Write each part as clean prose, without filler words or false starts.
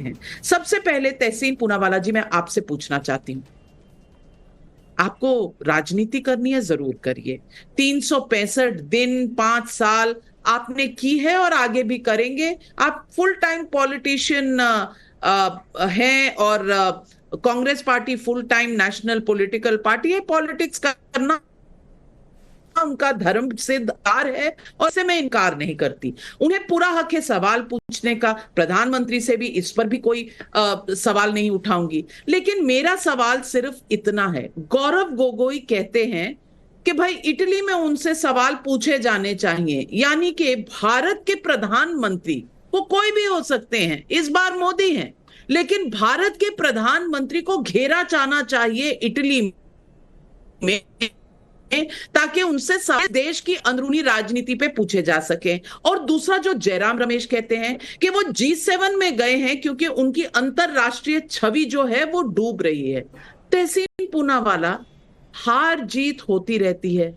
हैं। सबसे पहले तहसीन पूनावाला जी, मैं आपसे पूछना चाहती हूँ, आपको राजनीति करनी है, जरूर करिए। 365 दिन, 5 साल आपने की है और आगे भी करेंगे। आप फुल टाइम पॉलिटिशियन हैं, और Congress party full time national political party है। पॉलिटिक्स करना उनका धर्म सिद्ध कार्य है और इसे मैं इनकार नहीं करती। उन्हें पूरा हक है सवाल पूछने का। प्रधानमंत्री से भी इस पर भी कोई सवाल नहीं उठाऊंगी। लेकिन मेरा सवाल सिर्फ इतना है, गौरव गोगोई कहते हैं कि भाई इटली में उनसे सवाल पूछे जाने चाहिए, यानी कि भारत के प्रधानमंत्री, वो कोई भी हो सकते हैं, इस बार मोदी हैं, लेकिन भारत के प्रधानमंत्री को घेरा जाना चाहिए इटली में, ताकि उनसे सारे देश की अंदरूनी राजनीति पे पूछे जा सके। और दूसरा, जो जयराम रमेश कहते हैं कि वो G7 में गए हैं क्योंकि उनकी अंतरराष्ट्रीय छवि जो है वो डूब रही है। तहसीन पूनावाला, हार जीत होती रहती है,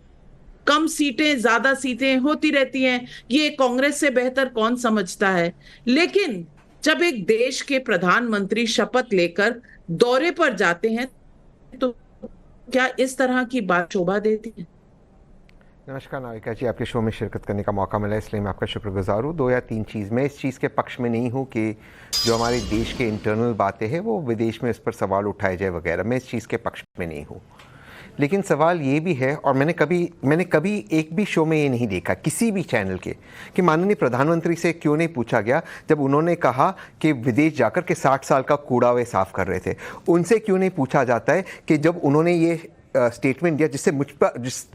कम सीटें ज्यादा सीटें होती रहती हैं, ये कांग्रेस से बेहतर कौन समझता है। लेकिन जब एक देश के प्रधानमंत्री शपथ लेकर दौरे पर जाते हैं तो क्या इस तरह की बात शोभा देती है? नमस्कार नाविका जी, आपके शो में शिरकत करने का मौका मिला, इसलिए मैं आपका शुक्रगुजार हूँ। 2 या 3 चीज़, मैं इस चीज़ के पक्ष में नहीं हूँ कि जो हमारे देश के इंटरनल बातें हैं वो विदेश में इस पर सवाल उठाए जाए वगैरह, मैं इस चीज़ के पक्ष में नहीं हूँ। लेकिन सवाल ये भी है, और मैंने कभी एक भी शो में ये नहीं देखा किसी भी चैनल के, कि माननीय प्रधानमंत्री से क्यों नहीं पूछा गया जब उन्होंने कहा कि विदेश जाकर के 60 साल का कूड़ा वे साफ कर रहे थे। उनसे क्यों नहीं पूछा जाता है कि जब उन्होंने ये स्टेटमेंट दिया जिस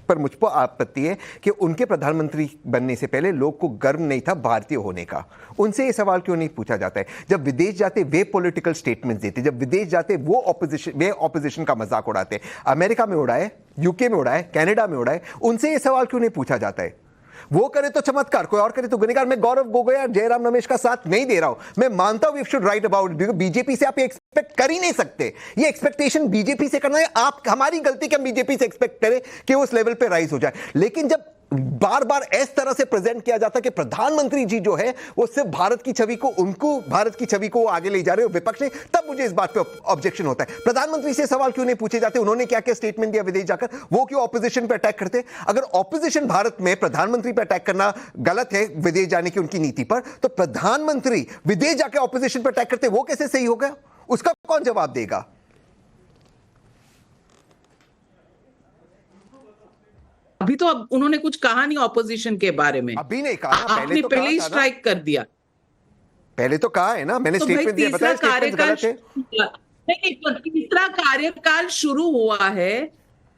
पर मुझ पर आपत्ति है कि उनके प्रधानमंत्री बनने से पहले लोग को गर्व नहीं था भारतीय होने का, उनसे ये सवाल क्यों नहीं पूछा जाता है? जब विदेश जाते वे पॉलिटिकल स्टेटमेंट्स देते, जब विदेश जाते वो ऑपोजिशन का मजाक उड़ाते, अमेरिका में उड़ाए, यूके में उड़ाए, कनाडा में उड़ाए, उनसे ये सवाल क्यों नहीं पूछा जाता है? वो करे तो चमत्कार, कोई और करे तो गुनहगार। मैं गौरव गोगोई और जयराम रमेश का साथ नहीं दे रहा हूं। मैं मानता हूं we should write about it, BJP से आप ये एक्सपेक्ट कर ही नहीं सकते। ये एक्सपेक्टेशन बीजेपी से करना है, आप हमारी गलती कि हम बीजेपी से एक्सपेक्ट करें कि वो उस लेवल पे राइज हो जाए। लेकिन जब बार बार इस तरह से प्रेजेंट किया जाता है कि प्रधानमंत्री जी जो है वो सिर्फ भारत की छवि को आगे ले जा रहे हो विपक्ष ने, तब मुझे इस बात पे ऑब्जेक्शन होता है। प्रधानमंत्री से सवाल क्यों नहीं पूछे जाते, उन्होंने क्या क्या स्टेटमेंट दिया विदेश जाकर, वो क्यों ऑपोजिशन पे अटैक करते? अगर ऑपोजिशन भारत में प्रधानमंत्री पे अटैक करना गलत है विदेश जाने की उनकी नीति पर, तो प्रधानमंत्री विदेश जाकर ऑपोजिशन पे अटैक करते, वो कैसे सही होगा? उसका कौन जवाब देगा? अभी तो अब उन्होंने कुछ कहा नहीं ऑपोजिशन के बारे में। अभी नहीं कहा, आपने पहले ही स्ट्राइक कर दिया। पहले तो कहा है ना, मैंने स्टेटमेंट दिया, बताया स्टेटमेंट गलत है। नहीं, तो तीसरा कार्यकाल शुरू हुआ है,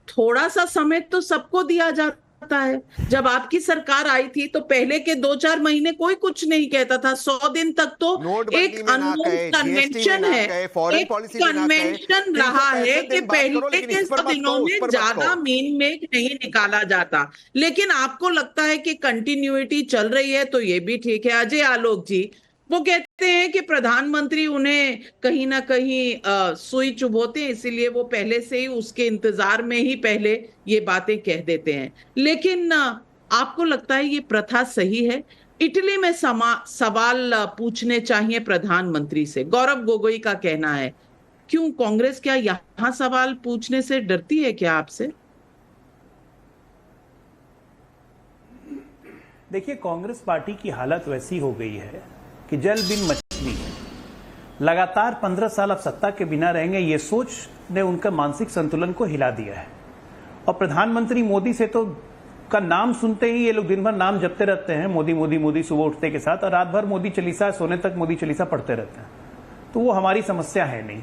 थोड़ा सा समय तो सबको दिया जाता है। जब आपकी सरकार आई थी तो पहले के 2-4 महीने कोई कुछ नहीं कहता था, 100 दिन तक तो एक अनमोल कन्वेंशन है, एक कन्वेंशन रहा है कि पहले के 100 दिनों में ज्यादा मीन मेक नहीं निकाला जाता। लेकिन आपको लगता है कि कंटिन्यूटी चल रही है, तो ये भी ठीक है। अजय आलोक जी वो कहते हैं कि प्रधानमंत्री उन्हें कहीं ना कहीं सुई चुभोते हैं, इसीलिए वो पहले से ही उसके इंतजार में ही पहले ये बातें कह देते हैं। लेकिन आपको लगता है ये प्रथा सही है? इटली में सवाल पूछने चाहिए प्रधानमंत्री से, गौरव गोगोई का कहना है। क्यों कांग्रेस क्या यहां सवाल पूछने से डरती है क्या आपसे? देखिए, कांग्रेस पार्टी की हालत वैसी हो गई है कि जल बिन मछली है। लगातार 15 साल अब सत्ता के बिना रहेंगे, ये सोच ने उनका मानसिक संतुलन को हिला दिया है। और प्रधानमंत्री मोदी से तो का नाम सुनते ही ये लोग दिन भर नाम जपते रहते हैं, मोदी मोदी मोदी, सुबह उठते के साथ, और रात भर मोदी चालीसा, सोने तक मोदी चालीसा पढ़ते रहते हैं। तो वो हमारी समस्या है नहीं।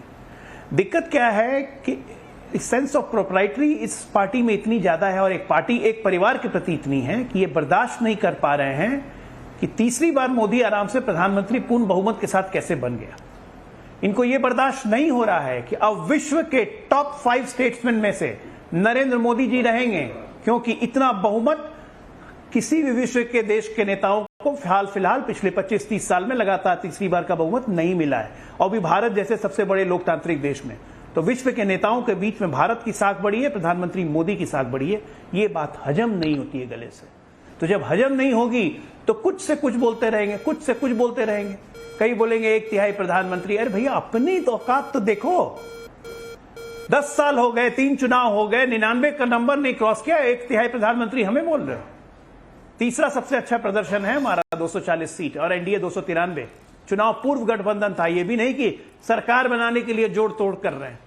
दिक्कत क्या है कि सेंस ऑफ प्रोप्राइटरी इस पार्टी में इतनी ज्यादा है, और एक पार्टी एक परिवार के प्रति इतनी है कि ये बर्दाश्त नहीं कर पा रहे हैं कि तीसरी बार मोदी आराम से प्रधानमंत्री पूर्ण बहुमत के साथ कैसे बन गया। इनको यह बर्दाश्त नहीं हो रहा है कि अब विश्व के टॉप 5 स्टेट्समैन में से नरेंद्र मोदी जी रहेंगे, क्योंकि इतना बहुमत किसी भी विश्व के देश के नेताओं को फिलहाल पिछले 25-30 साल में लगातार तीसरी बार का बहुमत नहीं मिला है, और भी भारत जैसे सबसे बड़े लोकतांत्रिक देश में। तो विश्व के नेताओं के बीच में भारत की साख बढ़ी है, प्रधानमंत्री मोदी की साख बढ़ी है। ये बात हजम नहीं होती है गले से। तो जब हजम नहीं होगी तो कुछ से कुछ बोलते रहेंगे, कुछ से कुछ बोलते रहेंगे। कई बोलेंगे 1/3 प्रधानमंत्री। अरे भैया अपनी तो औकात तो देखो, 10 साल हो गए, 3 चुनाव हो गए, 99 का नंबर नहीं क्रॉस किया, 1/3 प्रधानमंत्री हमें बोल रहे हो। तीसरा सबसे अच्छा प्रदर्शन है हमारा, 240 सीट, और एनडीए 293। चुनाव पूर्व गठबंधन था, ये भी नहीं कि सरकार बनाने के लिए जोड़ तोड़ कर रहे हैं।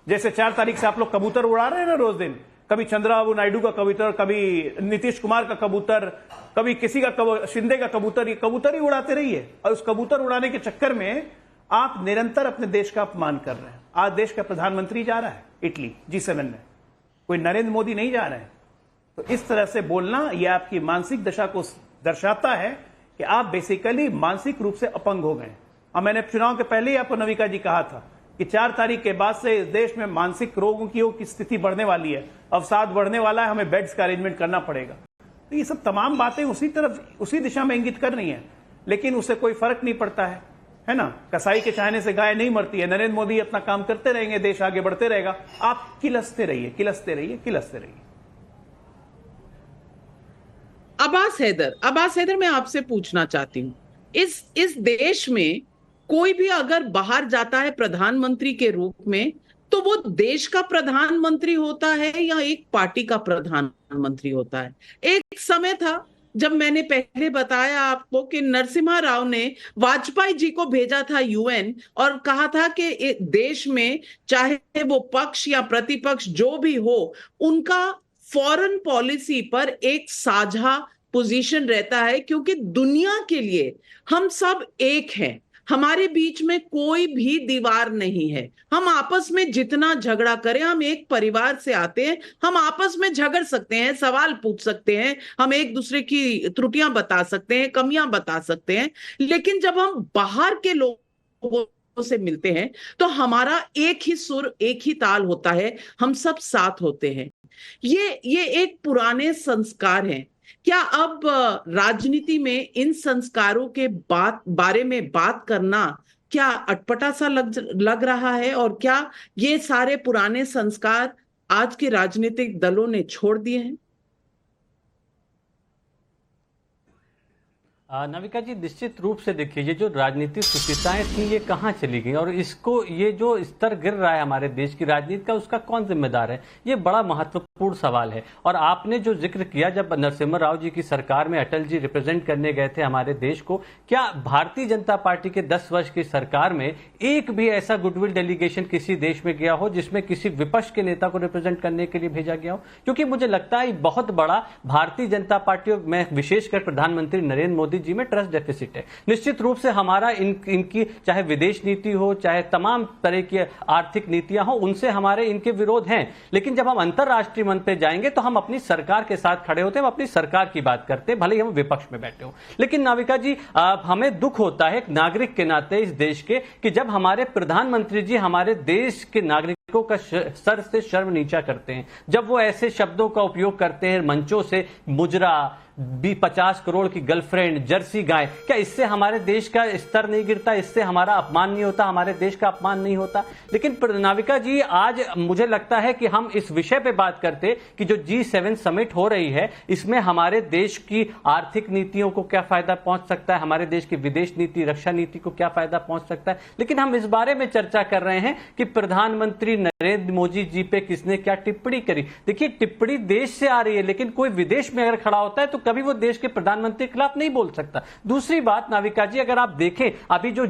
जैसे 4 तारीख से आप लोग कबूतर उड़ा रहे हैं ना रोज दिन, कभी चंद्रबाबू नायडू का कबूतर, कभी नीतीश कुमार का कबूतर, कभी किसी का शिंदे का कबूतर, ये कबूतर ही उड़ाते रहिए। और उस कबूतर उड़ाने के चक्कर में आप निरंतर अपने देश का अपमान कर रहे हैं। आज देश का प्रधानमंत्री जा रहा है इटली G7 में, कोई नरेंद्र मोदी नहीं जा रहे हैं। तो इस तरह से बोलना यह आपकी मानसिक दशा को दर्शाता है कि आप बेसिकली मानसिक रूप से अपंग हो गए। और मैंने चुनाव के पहले ही आपको नविका जी कहा था कि 4 तारीख के बाद से इस देश में मानसिक रोगों की स्थिति बढ़ने वाली है, अवसाद बढ़ने वाला है, हमें बेड्स का अरेंजमेंट करना पड़ेगा। तो ये सब तमाम बातें उसी दिशा में इंगित कर रही हैं, लेकिन उससे कोई फर्क नहीं पड़ता है ना। कसाई के चाहने से गाय नहीं मरती है। नरेंद्र मोदी अपना काम करते रहेंगे, देश आगे बढ़ते रहेगा, आप किलसते रहिए, किलसते रहिए, किलसते रहिए। अब्बास हैदर, मैं आपसे पूछना चाहती हूँ, इस देश में कोई भी अगर बाहर जाता है प्रधानमंत्री के रूप में, तो वो देश का प्रधानमंत्री होता है या एक पार्टी का प्रधानमंत्री होता है? एक समय था जब मैंने पहले बताया आपको कि नरसिम्हा राव ने वाजपेयी जी को भेजा था यूएन और कहा था कि देश में चाहे वो पक्ष या प्रतिपक्ष जो भी हो, उनका फॉरेन पॉलिसी पर एक साझा पोजीशन रहता है, क्योंकि दुनिया के लिए हम सब एक हैं, हमारे बीच में कोई भी दीवार नहीं है। हम आपस में जितना झगड़ा करें, हम एक परिवार से आते हैं, हम आपस में झगड़ सकते हैं, सवाल पूछ सकते हैं, हम एक दूसरे की त्रुटियां बता सकते हैं, कमियां बता सकते हैं, लेकिन जब हम बाहर के लोगों से मिलते हैं तो हमारा एक ही सुर, एक ही ताल होता है, हम सब साथ होते हैं। ये एक पुराने संस्कार हैं। क्या अब राजनीति में इन संस्कारों के बारे में बात करना क्या अटपटा सा लग रहा है, और क्या ये सारे पुराने संस्कार आज के राजनीतिक दलों ने छोड़ दिए हैं? नविका जी, निश्चित रूप से देखिए, ये जो राजनीतिक सुचिताएं थी ये कहाँ चली गई, और इसको ये जो स्तर गिर रहा है हमारे देश की राजनीति का, उसका कौन जिम्मेदार है? ये बड़ा महत्वपूर्ण सवाल है। और आपने जो जिक्र किया, जब नरसिम्हा राव जी की सरकार में अटल जी रिप्रेजेंट करने गए थे हमारे देश को, क्या भारतीय जनता पार्टी के 10 वर्ष की सरकार में एक भी ऐसा गुडविल डेलीगेशन किसी देश में गया हो जिसमें किसी विपक्ष के नेता को रिप्रेजेंट करने के लिए भेजा गया हो? क्योंकि मुझे लगता है बहुत बड़ा भारतीय जनता पार्टी में, विशेषकर प्रधानमंत्री नरेंद्र मोदी जी में ट्रस्ट डेफिसिट है। निश्चित रूप से हमारा इनकी चाहे विदेश नीति हो, चाहे तमाम तरह की आर्थिक नीतियां हो, उनसे हमारे इनके विरोध हैं। लेकिन जब हम अंतरराष्ट्रीय मंच पे जाएंगे तो हम अपनी सरकार के साथ खड़े होते हैं, हम अपनी सरकार की बात करते हैं, भले ही हम विपक्ष में बैठे हो। लेकिन नाविका जी, हमें दुख होता है एक नागरिक के नाते इस देश के, कि जब हमारे प्रधानमंत्री जी हमारे देश के नागरिकों का सर से शर्म नीचा करते हैं, जब वो ऐसे शब्दों का उपयोग करते हैं मंचों से, मुजरा, 50 करोड़ की गर्लफ्रेंड, जर्सी गाय, क्या इससे हमारे देश का स्तर नहीं गिरता? इससे हमारा अपमान नहीं होता? हमारे देश का अपमान नहीं होता? लेकिन नाविका जी, आज मुझे लगता है कि हम इस विषय पे बात करते कि जो G7 समिट हो रही है, इसमें हमारे देश की आर्थिक नीतियों को क्या फायदा पहुंच सकता है, हमारे देश की विदेश नीति, रक्षा नीति को क्या फायदा पहुंच सकता है। लेकिन हम इस बारे में चर्चा कर रहे हैं कि प्रधानमंत्री नरेंद्र मोदी जी पे किसने क्या टिप्पणी करी। देखिए, टिप्पणी देश से आ रही है, लेकिन कोई विदेश में अगर खड़ा होता है तो कभी वो देश के प्रधानमंत्री के खिलाफ नहीं बोल सकता। दूसरी बात नाविका जी, अगर आप देखें अभी जो